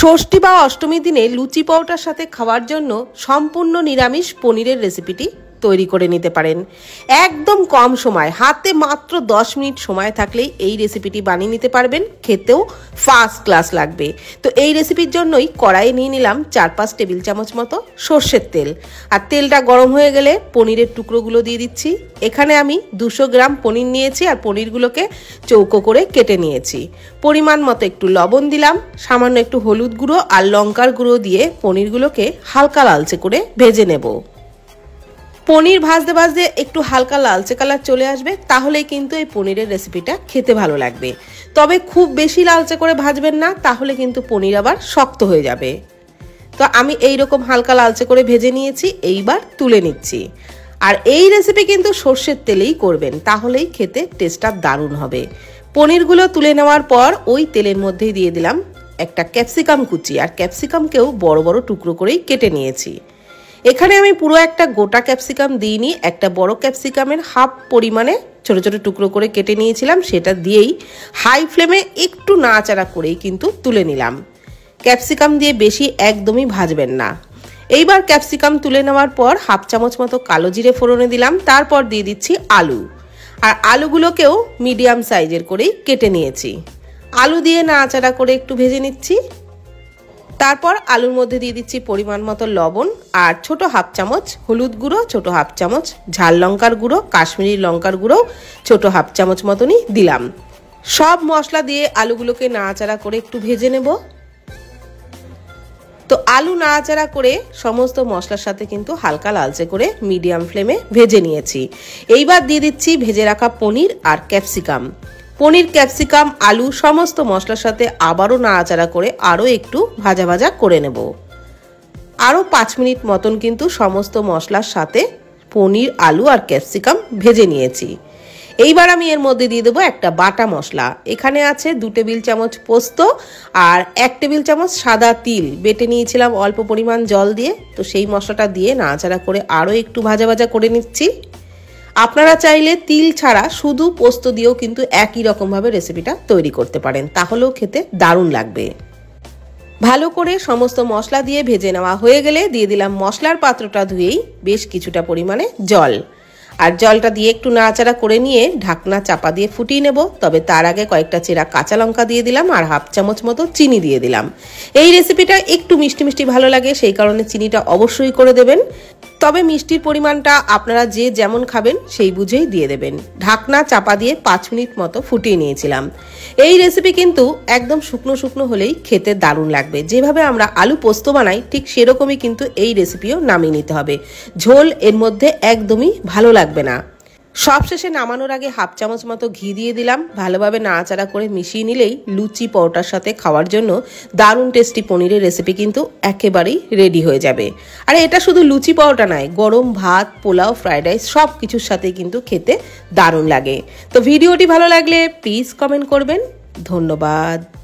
ষষ্ঠী বা অষ্টমীর দিনে লুচি পরোটার সাথে খাওয়ার জন্য সম্পূর্ণ নিরামিষ পনিরের রেসিপিটি তৈরি করে নিতে পারেন। একদম কম সময়, হাতে মাত্র 10 মিনিট সময় থাকলেই এই রেসিপিটি বানিয়ে নিতে পারবেন। খেতেও ফার্স্ট ক্লাস লাগবে। তো এই রেসিপির জন্যই কড়াইয়ে নিয়ে নিলাম 4-5 টেবিল চামচ মতো সর্ষের তেল। আর তেলটা গরম হয়ে গেলে পনিরের টুকরোগুলো দিয়ে দিচ্ছি। এখানে আমি 200 গ্রাম পনির নিয়েছি আর পনিরগুলোকে চৌকো করে কেটে নিয়েছি। পরিমাণ মতো একটু লবণ দিলাম, সামান্য একটু হলুদ গুঁড়ো আর লঙ্কার গুঁড়ো দিয়ে পনিরগুলোকে হালকা লালচে করে ভেজে নেব। পনির ভাজতে ভাজতে একটু হালকা লালচে কালার চলে আসবে, তাহলেই কিন্তু এই পনিরের রেসিপিটা খেতে ভালো লাগবে। তবে খুব বেশি লালচে করে ভাজবেন না, তাহলে কিন্তু পনির আবার শক্ত হয়ে যাবে। তো আমি এই রকম হালকা লালচে করে ভেজে নিয়েছি, এইবার তুলে নিচ্ছি। আর এই রেসিপি কিন্তু সর্ষের তেলেই করবেন, তাহলেই খেতে টেস্টটা দারুণ হবে। পনিরগুলো তুলে নেওয়ার পর ওই তেলের মধ্যেই দিয়ে দিলাম একটা ক্যাপসিকাম কুচি, আর ক্যাপসিকামকেও বড় বড় টুকরো করেই কেটে নিয়েছি। এখানে আমি পুরো একটা গোটা ক্যাপসিকাম দিইনি, একটা বড় ক্যাপসিকামের হাফ পরিমাণে ছোট ছোট টুকরো করে কেটে নিয়েছিলাম, সেটা দিয়েই হাই ফ্লেমে একটু নাড়াচাড়া করেই কিন্তু তুলে নিলাম। ক্যাপসিকাম দিয়ে বেশি একদমই ভাজবেন না। এইবার ক্যাপসিকাম তুলে নেওয়ার পর হাফ চামচ মতো কালো জিরে ফোড়নে দিলাম, তারপর দিয়ে দিচ্ছি আলু। আর আলুগুলোকেও মিডিয়াম সাইজের করেই কেটে নিয়েছি। আলু দিয়ে নাড়াচাড়া করে একটু ভেজে নিচ্ছি। তারপর আলুর মধ্যে দিয়ে দিচ্ছি পরিমাণ মতো লবণ আর ছোট হাফ চামচ হলুদ গুঁড়ো, ছোট হাফ চামচ ঝাল লঙ্কার গুঁড়ো, কাশ্মীরি লঙ্কার গুঁড়ো ছোট হাফ চামচ মতনই দিলাম। সব মশলা দিয়ে আলুগুলোকে নাড়াচাড়া করে একটু ভেজে নেব। তো আলু নাড়াচাড়া করে সমস্ত মশলার সাথে কিন্তু হালকা লালচে করে মিডিয়াম ফ্লেমে ভেজে নিয়েছি। এইবার দিয়ে দিচ্ছি ভেজে রাখা পনির আর ক্যাপসিকাম। পনির, ক্যাপসিকাম, আলু সমস্ত মশলার সাথে আবারও নাড়াচাড়া করে আরও একটু ভাজা ভাজা করে নেব। আরও 5 মিনিট মতন কিন্তু সমস্ত মশলার সাথে পনির, আলু আর ক্যাপসিকাম ভেজে নিয়েছি। এইবার আমি এর মধ্যে দিয়ে দেবো একটা বাটা মশলা। এখানে আছে 2 টেবিল চামচ পোস্ত আর 1 টেবিল চামচ সাদা তিল বেটে নিয়েছিলাম অল্প পরিমাণ জল দিয়ে। তো সেই মশলাটা দিয়ে নাড়াচাড়া করে আরও একটু ভাজা ভাজা করে নিচ্ছি। আপনারা চাইলে তিল ছাড়া শুধু পোস্ত দিয়েও কিন্তু একই রকমভাবে রেসিপিটা তৈরি করতে পারেন, তাহলেও খেতে দারুণ লাগবে। ভালো করে সমস্ত মশলা দিয়ে ভেজে নেওয়া হয়ে গেলে দিয়ে দিলাম মশলার পাত্রটা ধুয়েই বেশ কিছুটা পরিমাণে জল। আর জলটা দিয়ে একটু নাড়াচাড়া করে নিয়ে ঢাকনা চাপা দিয়ে ফুটিয়ে নেব। তবে তার আগে কয়েকটা চেরা কাঁচা লঙ্কা দিয়ে দিলাম আর হাফ চামচ মতো চিনি দিয়ে দিলাম। এই রেসিপিটা একটু মিষ্টি মিষ্টি ভালো লাগে, সেই কারণে চিনিটা অবশ্যই করে দেবেন। তবে মিষ্টির পরিমাণটা আপনারা যে যেমন খাবেন সেই বুঝেই দিয়ে দেবেন। ঢাকনা চাপা দিয়ে 5 মিনিট মতো ফুটিয়ে নিয়েছিলাম। এই রেসিপি কিন্তু একদম শুকনো শুকনো হলেই খেতে দারুণ লাগবে। যেভাবে আমরা আলু পোস্ত বানাই ঠিক সেরকমই কিন্তু এই রেসিপিও নামিয়ে নিতে হবে। ঝোল এর মধ্যে একদমই ভালো লাগবে না। সবশেষে নামানোর আগে হাফ চামচ মতো ঘি দিয়ে দিলাম। ভালোভাবে নাড়াচাড়া করে মিশিয়ে নিলেই লুচি পরোটার সাথে খাওয়ার জন্য দারুণ টেস্টি পনিরের রেসিপি কিন্তু একেবারেই রেডি হয়ে যাবে। আর এটা শুধু লুচি পরোটা নয়, গরম ভাত, পোলাও, ফ্রাইড রাইস সব কিছুর সাথে কিন্তু খেতে দারুণ লাগে। তো ভিডিওটি ভালো লাগলে প্লিজ কমেন্ট করবেন। ধন্যবাদ।